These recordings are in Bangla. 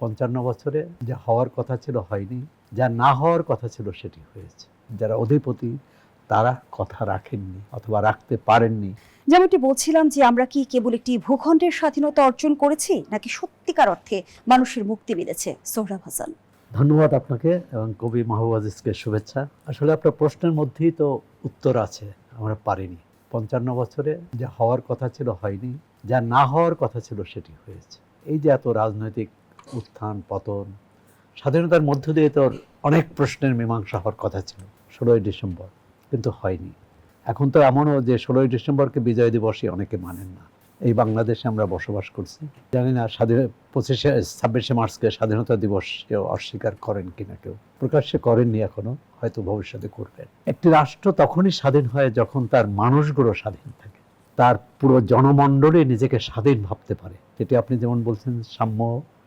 55 বছরে যা হওয়ার কথা ছিল হয়নি, যা না হওয়ার কথা ছিল সেটি হয়েছে। যারা অধিপতি তারা কথা রাখেননি অথবা রাখতে পারেননি। যেমনটি বলছিলাম যে আমরা কি কেবল একটি ভূখণ্ডের স্বাধীনতা অর্জন করেছি নাকি সত্যিকার অর্থে মানুষের মুক্তি মিলেছে? সোহরাব হাসান। ধন্যবাদ আপনাকে এবং কবি মাহবুব আজিজকে শুভেচ্ছা। আসলে আপনার প্রশ্নের মধ্যেই তো উত্তর আছে, আমরা পারিনি। 55 বছরে যা হওয়ার কথা ছিল হয়নি, যা না হওয়ার কথা ছিল সেটি হয়েছে। এই যে এত রাজনৈতিক উত্থান পতন, স্বাধীনতার মধ্য দিয়ে তো অনেক প্রশ্নের মীমাংসা হওয়ার কথা ছিল 16ই ডিসেম্বর, কিন্তু হয়নি। এখন তো এমনও যে 16ই ডিসেম্বরকে বিজয় দিবসই অনেকে মানেন না। এই বাংলাদেশে আমরা বসবাস করছি, জানি না 26শে মার্চকে স্বাধীনতা দিবস কেউ অস্বীকার করেন কিনা, কেউ প্রকাশ্যে করেননি এখনো, হয়তো ভবিষ্যতে করবেন। একটি রাষ্ট্র তখনই স্বাধীন হয় যখন তার মানুষগুলো স্বাধীন থাকে, তার পুরো জনমণ্ডলী নিজেকে স্বাধীন ভাবতে পারে। যেটি আপনি যেমন বলছেন, সাম্য,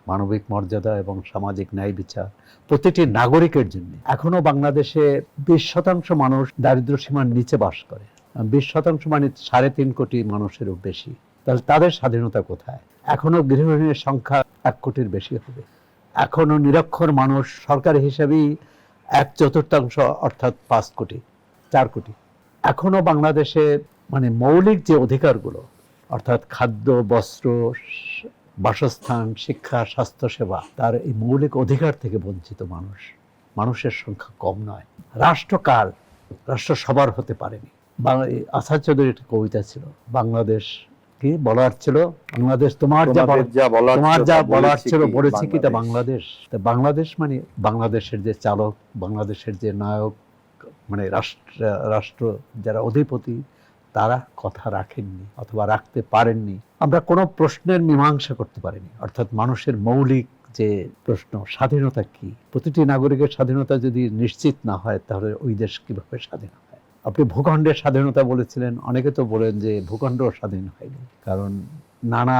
মানবিক মর্যাদা এবং সামাজিক ন্যায় বিচার প্রতিটি নাগরিকের জন্য। এখনো বাংলাদেশে 20% মানুষ দারিদ্র্য সীমার নিচে বাস করে। 20% মানে 3.5 কোটি মানুষেরও বেশি। তাহলে তাদের স্বাধীনতা কোথায়? এখনো গৃহহীনের সংখ্যা 1 কোটির বেশি হবে। এখনো নিরক্ষর মানুষ সরকারি হিসাবেই 1/4 অর্থাৎ 5 কোটি, 4 কোটি। এখনো বাংলাদেশে মানে মৌলিক যে অধিকারগুলো, অর্থাৎ খাদ্য, বস্ত্র, বাসস্থান, শিক্ষা, স্বাস্থ্যসেবা, তার এই মৌলিক অধিকার থেকে বঞ্চিত মানুষ, মানুষের সংখ্যা কম নয়। রাষ্ট্র কার? রাষ্ট্র সবার হতে পারেনি। আসাদ চৌধুরীর একটা কবিতা ছিল, বাংলাদেশ কি বলার ছিল, বাংলাদেশ তোমার যা বলার ছিল বলেছি কি তা বাংলাদেশ। তা বাংলাদেশ মানে বাংলাদেশের যে চালক, বাংলাদেশের যে নায়ক, মানে রাষ্ট্র যারা অধিপতি তারা কথা রাখেননি অথবা রাখতে পারেননি। আমরা কোনো প্রশ্নের মীমাংসা করতে পারিনি। অর্থাৎ মানুষের মৌলিক যে প্রশ্ন, স্বাধীনতা কি? প্রতিটি নাগরিকের স্বাধীনতা যদি নিশ্চিত না হয় তাহলে ওই দেশ কিভাবে স্বাধীন হয়? আপনি ভূখণ্ডের স্বাধীনতা বলেছিলেন, অনেকে তো বলেন যে ভূখণ্ড স্বাধীন হয়নি, কারণ নানা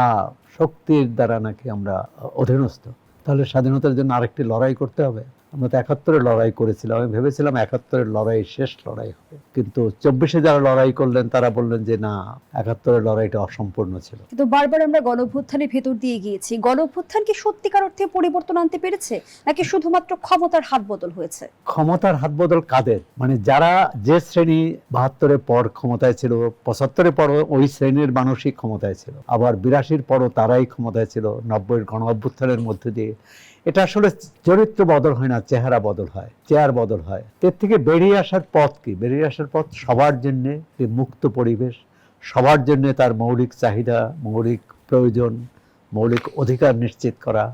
শক্তির দ্বারা নাকি আমরা অধীনস্থ। তাহলে স্বাধীনতার জন্য আরেকটি লড়াই করতে হবে। আমরা তো 71-এ লড়াই করেছিলাম, আমি ভেবেছিলাম 71-এর লড়াই শেষ লড়াই হবে, কিন্তু 24-এ যারা লড়াই করলেন তারা বললেন যে না, 71-এর লড়াইটা অসম্পূর্ণ ছিল। কিন্তু বারবার আমরা গণঅভ্যুত্থানের ভেতর দিয়ে গিয়েছি। গণঅভ্যুত্থান কি সত্যিকার অর্থে পরিবর্তন আনতে পেরেছে নাকি শুধুমাত্র ক্ষমতার হাত বদল হয়েছে? ক্ষমতার হাত বদল কাদের? মানে যারা যে শ্রেণী 72-এর পর ক্ষমতায় ছিল, 75-এর পর ওই শ্রেণীর মানুষই ক্ষমতায় ছিল, আবার 82-র পরও তারাই ক্ষমতায় ছিল 90-এর গণ অভ্যুত্থানের মধ্যে দিয়ে। এটা আসলে চরিত্র বদল হয় না, চেহারা বদল হয়, চেয়ার বদল হয়। এর থেকে বেরিয়ে আসার পথ কি? বেরিয়ে আসার পথ সবার জন্য মুক্ত পরিবেশ, সবার জন্য তার মৌলিক চাহিদা, মৌলিক প্রয়োজন, মৌলিক অধিকার নিশ্চিত করা,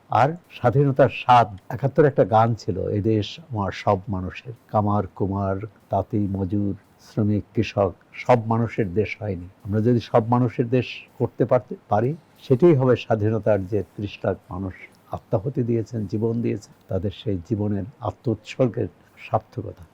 আর স্বাধীনতার স্বাদ। 71 একটা গান ছিল, এই দেশ আমার সব মানুষের, কামার কুমার তাঁতি মজুর শ্রমিক কৃষক, সব মানুষের দেশ হয়নি। আমরা যদি সব মানুষের দেশ করতে পারি, সেটাই হবে স্বাধীনতার যে 30 লাখ মানুষ আত্মাহুতি দিয়েছেন, জীবন দিয়েছেন, তাদের সেই জীবনের আত্মোৎসর্গের সার্থকতা।